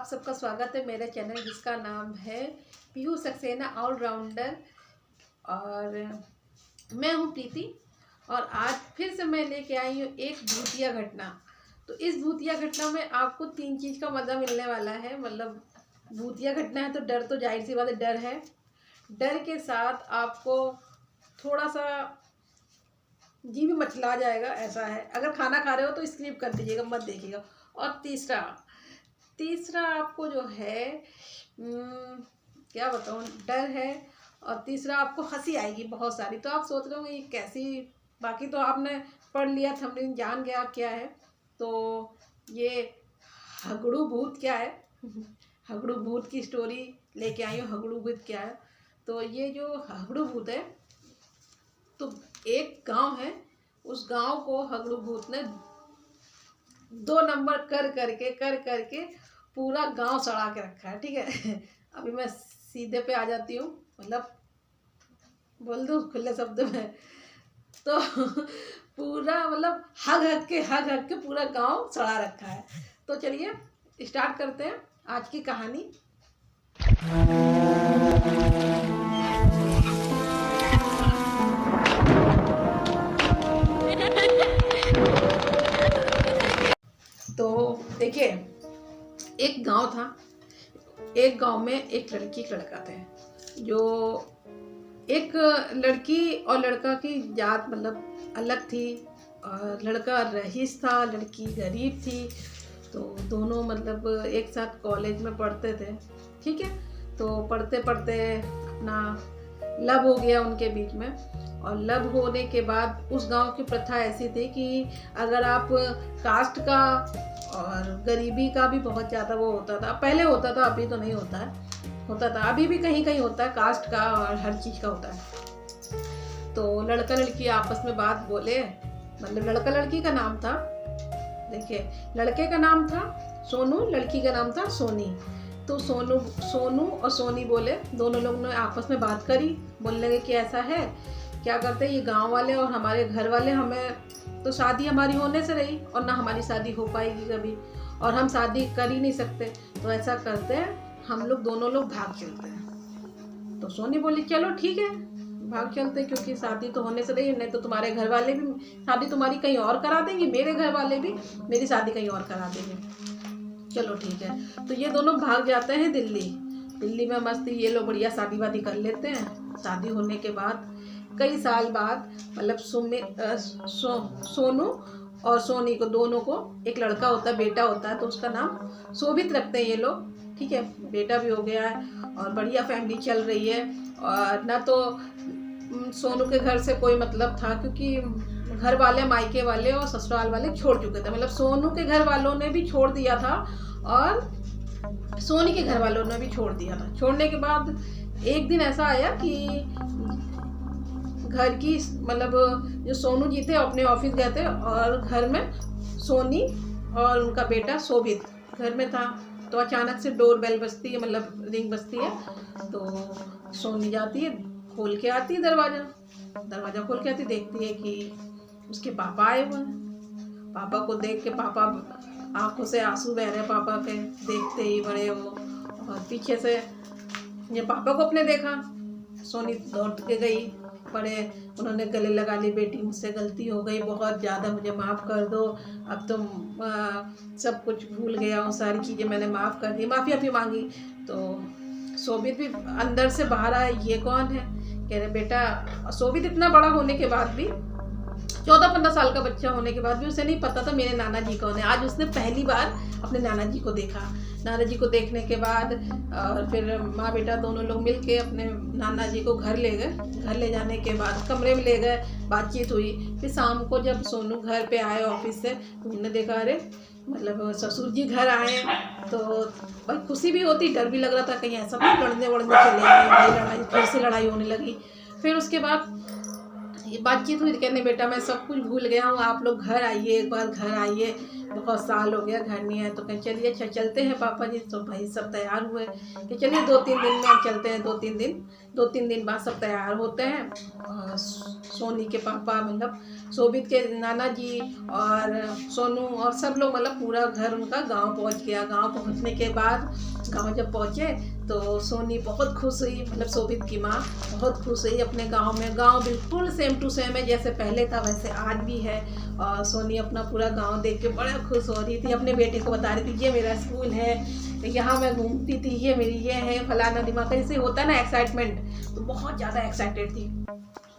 आप सबका स्वागत है मेरे चैनल जिसका नाम है पीहू सक्सेना ऑलराउंडर। और मैं हूं प्रीति और आज फिर से मैं लेके आई हूं एक भूतिया घटना। तो इस भूतिया घटना में आपको 3 चीज़ का मज़ा मिलने वाला है। मतलब भूतिया घटना है तो डर तो जाहिर सी बात है, डर है। डर के साथ आपको थोड़ा सा जी भी मचला जाएगा, ऐसा है। अगर खाना खा रहे हो तो स्किप कर दीजिएगा, मत देखिएगा। और तीसरा आपको जो है क्या बताऊँ, डर है। और तीसरा आपको हंसी आएगी बहुत सारी। तो आप सोच रहे होंगे ये कैसी, बाकी तो आपने पढ़ लिया, थंबनेल जान गया क्या है। तो ये हगड़ू भूत क्या है हगड़ू भूत की स्टोरी लेके आई हूँ। हगड़ू भूत क्या है, तो ये जो हगड़ू भूत है, तो एक गांव है, उस गांव को हगड़ू भूत ने 2 नंबर कर करके पूरा गांव सड़ा के रखा है। ठीक है अभी मैं सीधे पे आ जाती हूँ, मतलब बोल दूँ खुले शब्द में, तो पूरा मतलब हग के पूरा गांव सड़ा रखा है। तो चलिए स्टार्ट करते हैं आज की कहानी। तो देखिए, एक गांव था। एक गांव में एक लड़की एक लड़का थे। जो एक लड़की और लड़का की जात मतलब अलग थी। और लड़का रईस था, लड़की गरीब थी। तो दोनों मतलब एक साथ कॉलेज में पढ़ते थे। ठीक है, तो पढ़ते पढ़ते अपना लव हो गया उनके बीच में। और लव होने के बाद उस गांव की प्रथा ऐसी थी कि अगर आप कास्ट का और गरीबी का भी बहुत ज़्यादा वो होता था। पहले होता था, अभी तो नहीं होता है। होता था, अभी भी कहीं कहीं होता है, कास्ट का और हर चीज़ का होता है। तो लड़का लड़की आपस में बात बोले, मतलब लड़का लड़की का नाम था, देखिए लड़के का नाम था सोनू, लड़की का नाम था सोनी। तो सोनू और सोनी बोले, दोनों लोग ने आपस में बात करी। बोलने लगे कि ऐसा है, क्या करते हैं ये गांव वाले और हमारे घर वाले, हमें तो शादी हमारी होने से रही और ना हमारी शादी हो पाएगी कभी, और हम शादी कर ही नहीं सकते। तो ऐसा करते हैं, हम लोग दोनों लोग भाग चलते हैं। तो सोनी बोली चलो ठीक है, भाग चलते हैं, क्योंकि शादी तो होने से रही, नहीं तो तुम्हारे घर वाले भी शादी तुम्हारी कहीं और करा देंगे, मेरे घर वाले भी मेरी शादी कहीं और करा देंगे। चलो ठीक है। तो ये दोनों भाग जाते हैं दिल्ली में मस्ती, ये लोग बढ़िया शादी वादी कर लेते हैं। शादी होने के बाद कई साल बाद मतलब सोनू और सोनी को, दोनों को एक लड़का होता है, बेटा होता है। तो उसका नाम शोभित रखते हैं ये लोग। ठीक है, बेटा भी हो गया है और बढ़िया फैमिली चल रही है। और ना तो सोनू के घर से कोई मतलब था, क्योंकि घर वाले, मायके वाले और ससुराल वाले छोड़ चुके थे। मतलब सोनू के घर वालों ने भी छोड़ दिया था और सोनी के घर वालों ने भी छोड़ दिया था। छोड़ने के बाद एक दिन ऐसा आया कि घर की मतलब जो सोनू जी थे अपने ऑफिस गए थे और घर में सोनी और उनका बेटा शोभित घर में था। तो अचानक से डोर बेल बजती है, मतलब रिंग बजती है। तो सोनी जाती है, खोल के आती है, दरवाज़ा खोल के आती, देखती है कि उसके पापा आए हुए हैं। पापा को देख के पापा आंखों से आंसू बह रहे हैं पापा के, देखते ही बड़े वो। और पीछे से ये पापा को अपने देखा, सोनी दौड़ के गई, बड़े उन्होंने गले लगा ली, बेटी मुझसे गलती हो गई बहुत ज़्यादा, मुझे माफ़ कर दो, अब तो सब कुछ भूल गया हूँ, सारी चीज़ें मैंने माफ़ कर दी, माफ़ी मांगी। तो शोभित भी अंदर से बाहर आया, ये कौन है? कह रहे बेटा, शोभित इतना बड़ा होने के बाद भी, 14-15 साल का बच्चा होने के बाद भी उसे नहीं पता था मेरे नाना जी कौन है। आज उसने पहली बार अपने नाना जी को देखा। नाना जी को देखने के बाद और फिर माँ बेटा दोनों लोग मिल के अपने नाना जी को घर ले गए। घर ले जाने के बाद कमरे में ले गए, बातचीत हुई। फिर शाम को जब सोनू घर पे आए ऑफिस से, तो उन्होंने देखा अरे मतलब ससुर जी घर आए। तो भाई खुशी भी होती, डर भी लग रहा था कहीं ऐसा नहीं लड़ने वड़ने चले गए, भाई लड़ाई, फिर से लड़ाई होने लगी। फिर उसके बाद बातचीत हुई, कहने बेटा मैं सब कुछ भूल गया हूँ, आप लोग घर आइए, एक बार घर आइए, बहुत साल हो गया घर नहीं आए। तो कहें चलिए अच्छा चलते हैं पापा जी। तो भाई सब तैयार हुए कि चलिए 2-3 दिन में हम चलते हैं। 2-3 दिन बाद सब तैयार होते हैं। और सोनी के पापा मतलब शोभित के नाना जी और सोनू और सब लोग मतलब पूरा घर उनका गांव पहुंच गया। गांव पहुंचने के बाद गांव जब पहुंचे तो सोनी बहुत खुश हुई, मतलब शोभित की माँ बहुत खुश हुई अपने गांव में। गांव बिल्कुल सेम टू सेम है, जैसे पहले था वैसे आज भी है। और सोनी अपना पूरा गांव देख के बड़ा खुश हो रही थी, अपने बेटे को बता रही थी ये मेरा स्कूल है, यहाँ मैं घूमती थी, ये मेरी ये है फलाना दिमाग, ऐसे होता है ना एक्साइटमेंट। तो बहुत ज़्यादा एक्साइटेड थी,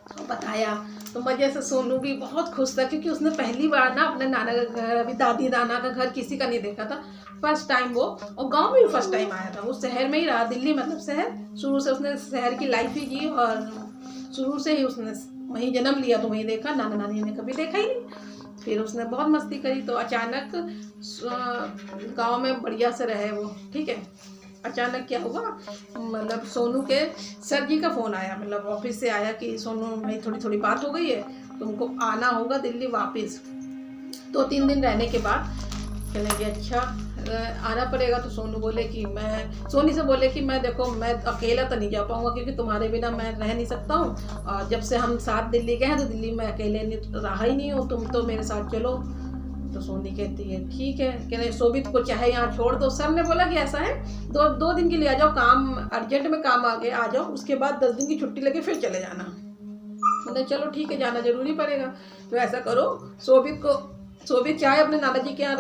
तो बताया तो मज़े से। सोनू भी बहुत खुश था क्योंकि उसने पहली बार ना अपने नाना का घर, अभी दादी नाना का घर किसी का नहीं देखा था, फर्स्ट टाइम वो। और गांव में भी फर्स्ट टाइम आया था। वो शहर में ही रहा, दिल्ली मतलब शहर, शुरू से उसने शहर की लाइफ ही की और शुरू से ही उसने वहीं जन्म लिया, तो वहीं देखा। नाना नानी ने कभी देखा ही नहीं। फिर उसने बहुत मस्ती करी। तो अचानक गांव में बढ़िया से रहे वो, ठीक है। अचानक क्या हुआ, मतलब सोनू के सर जी का फ़ोन आया, मतलब ऑफिस से आया कि सोनू में थोड़ी बात हो गई है, तुमको आना होगा दिल्ली वापस 2-3 दिन रहने के बाद। कहने लगे अच्छा आना पड़ेगा। तो सोनू बोले कि मैं सोनी से बोले कि मैं देखो मैं अकेला तो नहीं जा पाऊँगा क्योंकि तुम्हारे बिना मैं रह नहीं सकता हूँ। और जब से हम साथ दिल्ली गए हैं तो दिल्ली में अकेले नहीं रहा ही नहीं हूँ, तुम तो मेरे साथ चलो। तो सोनी कहती है ठीक है। कह रहे शोभित को चाहे यहाँ छोड़ दो। सर ने बोला कि ऐसा है 2 दिन के लिए आ जाओ, काम अर्जेंट में काम आ गया, आ जाओ, उसके बाद 10 दिन की छुट्टी लेके फिर चले जाना। मतलब चलो ठीक है, जाना जरूरी पड़ेगा। तो ऐसा करो शोभित चाहे अपने नाना जी के यहाँ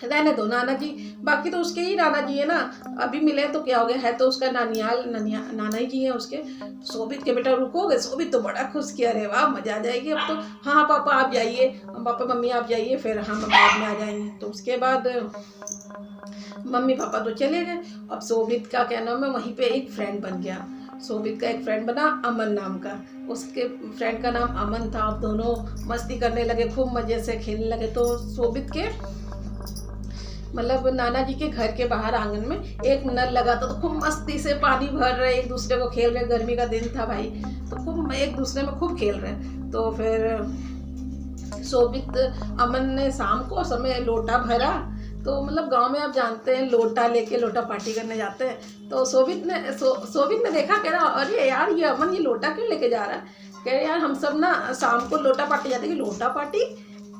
रहने दो, नाना जी बाकी तो उसके ही नाना जी है ना, अभी मिले तो क्या हो गया, है तो उसका नाना ही जी है उसके। शोभित के बेटा रुकोगे? शोभित तो बड़ा खुश किया, अरे वाह मजा आ जाएगी अब तो। हाँ पापा आप जाइए, पापा मम्मी आप जाइए, फिर हम बाद में आ जाएंगे। तो उसके बाद मम्मी पापा तो चले गए। अब शोभित का क्या नाम है, वहीं पे एक फ्रेंड बन गया। शोभित का एक फ्रेंड बना अमन नाम का, उसके फ्रेंड का नाम अमन था। अब दोनों मस्ती करने लगे, खूब मजे से खेलने लगे। तो शोभित के मतलब नाना जी के घर के बाहर आंगन में एक नल लगा था, तो खूब मस्ती से पानी भर रहे, एक दूसरे को खेल रहे। गर्मी का दिन था भाई, तो खूब एक दूसरे में खूब खेल रहे। तो फिर शोभित अमन ने शाम को समय लोटा भरा। तो मतलब गांव में आप जानते हैं लोटा लेके लोटा पार्टी करने जाते हैं। तो शोभित ने देखा, कह रहा अरे यार ये अमन ये लोटा क्यों लेके जा रहा है। कह रहे यार हम सब ना शाम को लोटा पार्टी जाते हैं। कि लोटा पार्टी?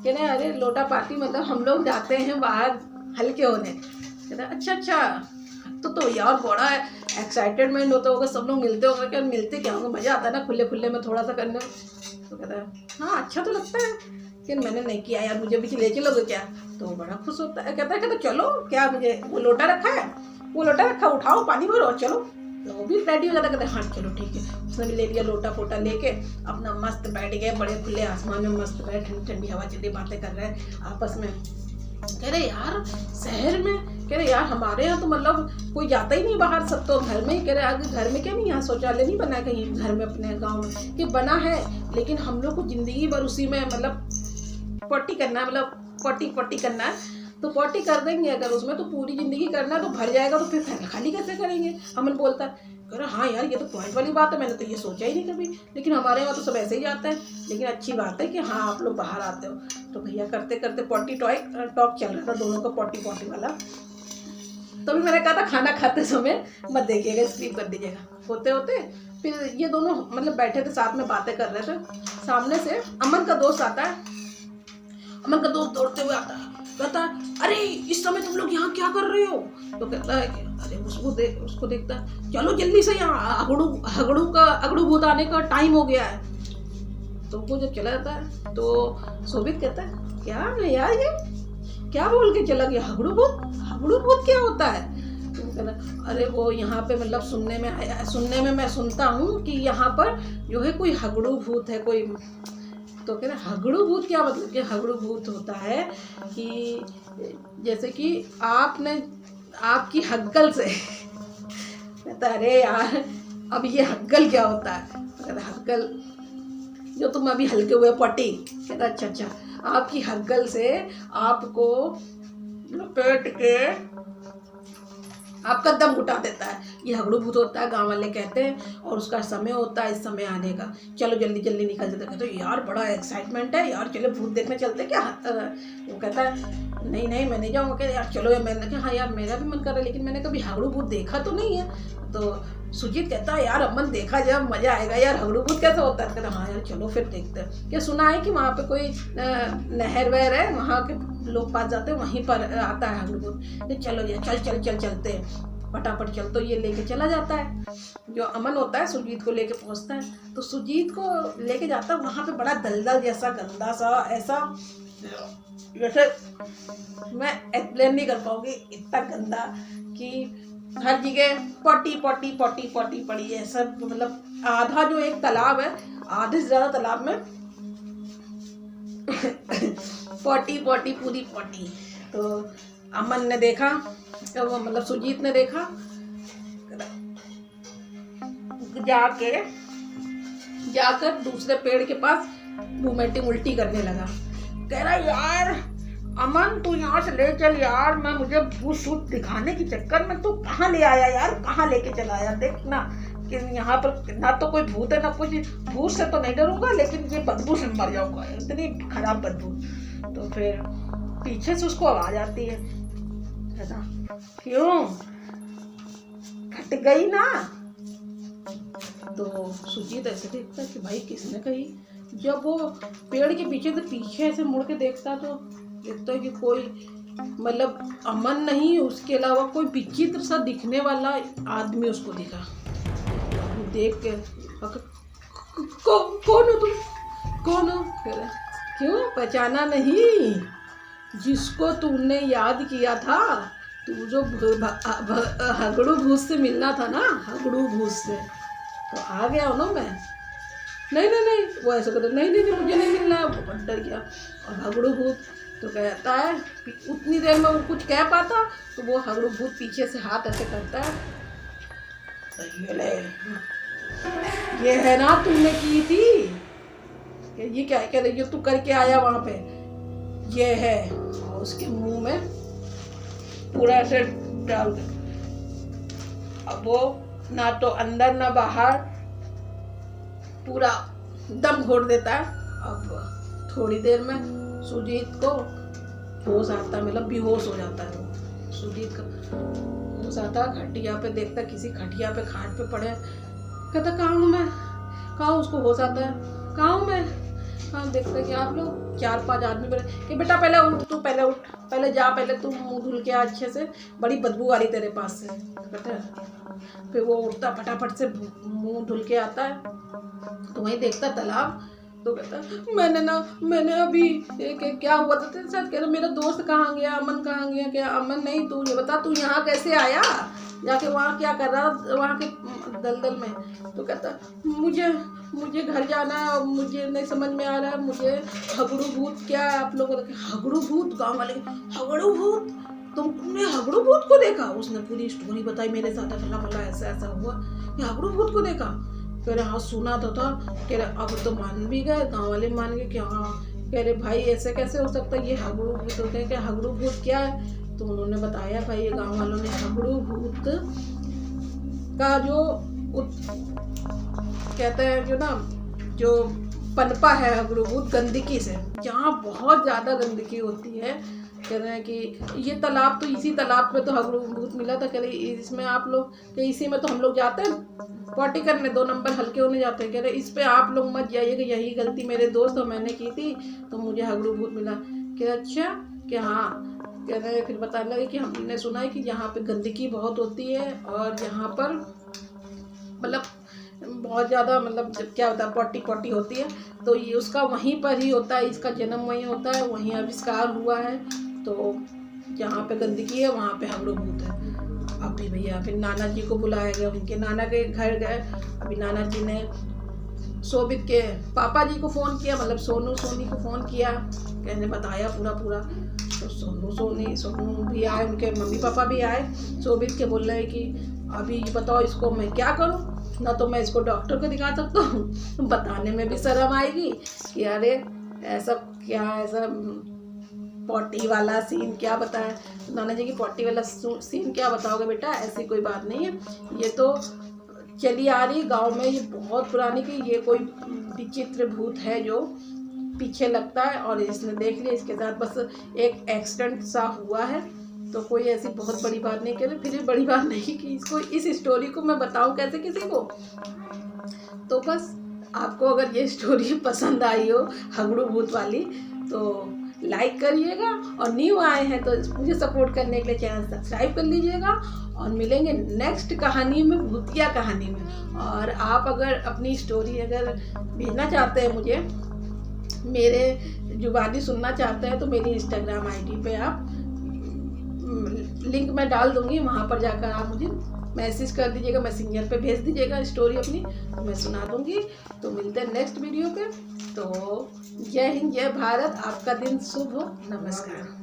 कह रहे अरे लोटा पार्टी मतलब हम लोग जाते हैं बाहर हल्के होने। कहता अच्छा तो यार बड़ा एक्साइटेडमेंट होता होगा, सब लोग मिलते होंगे। क्या मिलते क्या होंगे, मज़ा आता है ना खुले में थोड़ा सा करने में। तो कहता है हाँ अच्छा तो लगता है, लेकिन मैंने नहीं किया यार, मुझे भी ले चलोगे क्या? तो बड़ा खुश होता है, कहता है चलो क्या, मुझे वो लोटा रखा उठाओ पानी भरो और चलो। तो वो भी रेडी हो जाता, कहते हाँ चलो ठीक है। उसने भी ले लिया लोटा फोटा लेके, अपना मस्त बैठ गए बड़े खुले आसमान में, मस्त बैठ ठंडी ठंडी हवा चल रही, बातें कर रहे हैं आपस में। कह रहे यार शहर में, कह रहे यार हमारे यहाँ तो मतलब कोई जाता ही नहीं बाहर, सब तो घर में ही। कह रहे आगे घर में क्या नहीं, यहाँ शौचालय नहीं बना कहीं घर में अपने गांव में? कि बना है, लेकिन हम लोग को जिंदगी भर उसी में मतलब पट्टी करना है, मतलब पट्टी करना है। तो पट्टी कर देंगे अगर उसमें, तो पूरी जिंदगी करना है, तो भर जाएगा तो फिर खाली कैसे करेंगे? अमन बोलता है, कह रहा हाँ यार ये तो पॉइंट वाली बात है, मैंने तो ये सोचा ही नहीं कभी। लेकिन हमारे यहाँ तो सब ऐसे ही जाता है, लेकिन अच्छी बात है कि हाँ आप लोग बाहर आते हो। तो भैया करते करते पॉटी टॉक चल रहा था दोनों का, पॉटी वाला। तो भी मैंने कहा था खाना खाते समय मत देखिएगा, स्किप कर दीजिएगा। होते फिर ये दोनों मतलब बैठे थे साथ में बातें कर रहे थे। सामने से अमन का दोस्त आता है। अमन का दोस्त दौड़ते हुए आता है, कहता है अरे इस समय तुम लोग यहाँ क्या कर रहे हो? तो कहता है कि अरे उसको देखता है, चलो जल्दी से यहाँ अगड़ू भूत आने का टाइम हो गया है। तो वो जब चला जाता है तो शोभित कहता है क्या यार ये क्या बोल के चला गया, हगड़ू भूत क्या होता है? तो कहता अरे वो यहाँ पे मतलब सुनने में मैं सुनता हूँ कि यहाँ पर जो है कोई हगड़ू भूत है कोई। तो कह रहे हगड़ू भूत क्या मतलब? कि हगड़ू भूत होता है कि जैसे कि आपकी हग्गल से। कहता अरे यार अब ये हग्गल क्या होता है? कहता हग्गल जो तुम अभी हल्के हुए पट्टी। कहता अच्छा आपकी हग्गल से आपको लपेट के आपका दम घुटा देता है। ये हगड़ू भूत होता है, गांव वाले कहते हैं, और उसका समय होता है इस समय आने का। चलो जल्दी जल्दी निकल जाते, कहते यार बड़ा एक्साइटमेंट है यार, चलो भूत देखने चलते क्या। वो कहता है नहीं नहीं मैं नहीं जाऊँगा। कहते यार चलो यार। मैंने कहा हाँ यार मेरा भी मन कर रहा है, लेकिन मैंने कभी हगड़ू भूत देखा तो नहीं है। तो सुजीत कहता है यार अमन देखा जब मजा आएगा यार, हगड़ू भूत कैसा होता है। कहता हाँ यार चलो फिर देखते हैं। क्या सुना है कि वहाँ पे कोई नहर वहर है, वहाँ के लोग पास जाते हैं, वहीं पर आता है हगड़ू भूत। चलो यार चल चल चल चलते हैं, फटाफट चल। तो ये लेके चला जाता है, जो अमन होता है सुजीत को लेके पहुंचता है। तो सुजीत को लेके जाता है, वहाँ पे बड़ा दलदल जैसा गंदा सा, ऐसा जैसे मैं एक्सप्लेन नहीं कर पाऊंगी, इतना गंदा कि हर जगह पॉटी पॉटी पॉटी पॉटी पड़ी है सब। मतलब आधा जो एक तालाब है, आधे से ज़्यादा तालाब में पॉटी पॉटी पूरी पॉटी। तो अमन ने देखा, तो मतलब सुजीत ने देखा, जाकर दूसरे पेड़ के पास वोमिटिंग उल्टी करने लगा। कह रहा यार अमन तू यहाँ से ले चल यार, मैं मुझे भूत सूत दिखाने के चक्कर में तू कहाँ ले आया यार, कहाँ लेके चला आया। देख ना कि यहाँ पर ना तो कोई भूत है ना कुछ, भूत से तो नहीं डरूंगा लेकिन ये बदबू से मर जाऊंगा, इतनी खराब बदबू। तो फिर पीछे से उसको आवाज आती है, क्यों फट गई ना। तो सुजीत ऐसे देखता है कि भाई किसने कही। जब वो पेड़ के पीछे से पीछे ऐसे मुड़ के देखता तो देखता है कि कोई मतलब अमन नहीं, उसके अलावा कोई विचित्र सा दिखने वाला आदमी उसको दिखा। देख के कौन हो तुम, कौन हो। क्यों पहचाना नहीं, जिसको तुमने याद किया था, तू जो हगड़ू भूत से मिलना था ना, हगड़ू भूत से, तो आ गया हूँ ना मैं। नहीं नहीं नहीं, वो ऐसा कहता नहीं नहीं मुझे नहीं मिलना है। वो डर गया। और हगड़ू भूत तो कहता है, उतनी देर में वो कुछ कह पाता, तो वो हगड़ू भूत पीछे से हाथ ऐसे करता है, तो ये है ना तुमने की थी, ये क्या कह रही, तू करके आया वहां पे, ये है। और उसके मुंह में पूरा ऐसे डाल दे। अब वो ना तो अंदर ना बाहर, पूरा दम घोट देता है। अब थोड़ी देर में सुजीत को होश आता, मतलब बेहोश हो जाता है वो। सुजीत का होश आता, खटिया पे देखता, किसी खटिया पे खाट पे पड़े। कहता कहाँ हूँ मैं, कहाँ। उसको होश आता है, कहाँ हूँ मैं। हाँ देखता कि आप लोग 4-5 आदमी बैठे कि बेटा पहले उठ, तू पहले उठ, पहले जा, पहले तू मुंह धुल के अच्छे से, बड़ी बदबू आ रही तेरे पास से। कहता है फिर वो उठता, फटाफट से मुंह धुल के आता है, तो वहीं देखता तालाब। तो कहता मैंने अभी क्या हुआ था तेरे साथ। कह रहा मेरा दोस्त कहाँ गया, अमन कहाँ गया। क्या अमन नहीं, तू ये बता तू यहाँ कैसे आया, जाके वहाँ क्या कर रहा वहाँ के दलदल में। तो कहता मुझे घर जाना है, मुझे नहीं समझ में आ रहा है, मुझे हगड़ू भूत क्या है आप लोगों ने। हगड़ू भूत, गाँव वाले हगड़ू भूत, तुमने हगड़ू भूत को देखा। उसने पूरी स्टोरी बताई, मेरे साथ फला ऐसा ऐसा हुआ, हगड़ू भूत को देखा। कह रहे हाँ सुना तो था। कह रहे अब तो मान भी गए, गाँव वाले मान गए कि हाँ। कह रहे भाई ऐसे कैसे हो सकता है, ये हगड़ू भूत होते हैं क्या, हगड़ू भूत क्या है। तो उन्होंने बताया भाई ये गाँव वालों ने हगड़ू भूत का जो कहते हैं जो ना, जो पनपा है हगड़ू भूत गंदगी से, जहाँ बहुत ज़्यादा गंदगी होती है। कह रहे हैं कि ये तालाब, तो इसी तालाब में तो हगड़ू भूत मिला था। कह रहे इसमें आप लोग, कि इसी में तो हम लोग जाते हैं पॉटी करने, 2 नंबर हल्के होने जाते हैं। कह रहे इस पे आप लोग मत जाइएगा, यही गलती मेरे दोस्त और मैंने की थी, तो मुझे हगड़ू भूत मिला। कह अच्छा कि हाँ। कह रहे फिर बताने लगे कि हमने सुना है कि यहाँ पे गंदगी बहुत होती है, और यहाँ पर मतलब बहुत ज़्यादा, मतलब क्या होता है पॉटी होती है, तो ये उसका वहीं पर ही होता है, इसका जन्म वहीं होता है, वहीं आविष्कार हुआ है। तो जहाँ पे गंदगी है वहाँ पे हगड़ू भूत है। अभी भैया फिर नाना जी को बुलाया गया, उनके नाना के घर गए। अभी नाना जी ने शोभित के पापा जी को फ़ोन किया, मतलब सोनी को फ़ोन किया, कहने बताया पूरा। तो सोनू भी आए, उनके मम्मी पापा भी आए। शोभित के बोल रहे हैं कि अभी बताओ इसको मैं क्या करूं, ना तो मैं इसको डॉक्टर को दिखा सकता हूँ, बताने में भी शर्म आएगी कि अरे ऐसा क्या, ऐसा पॉटी वाला सीन क्या बताया, नाना जी की पॉटी वाला सीन क्या बताओगे बेटा, ऐसी कोई बात नहीं है। ये तो चली आ रही गांव में, ये बहुत पुरानी की, ये कोई विचित्र भूत है जो पीछे लगता है और इसने देख लिया, इसके साथ बस एक एक्सीडेंट सा हुआ है, तो कोई ऐसी बहुत बड़ी बात नहीं करी, फिर भी बड़ी बात नहीं कि इसको, इस स्टोरी को मैं बताऊं कैसे किसी को। तो बस आपको अगर ये स्टोरी पसंद आई हो हगड़ू भूत वाली तो लाइक करिएगा, और न्यू आए हैं तो मुझे सपोर्ट करने के लिए चैनल सब्सक्राइब कर लीजिएगा, और मिलेंगे नेक्स्ट कहानी में, भूतिया कहानी में। और आप अगर अपनी स्टोरी अगर भेजना चाहते हैं मुझे, मेरे जुबानी सुनना चाहते हैं, तो मेरी इंस्टाग्राम आईडी पे आप लिंक मैं डाल दूंगी, वहाँ पर जाकर आप मुझे मैसेज कर दीजिएगा, मैसेंजर पे भेज दीजिएगा स्टोरी अपनी, तो मैं सुना दूंगी। तो मिलते हैं नेक्स्ट वीडियो पे। तो जय हिंद, जय भारत, आपका दिन शुभ हो, नमस्कार।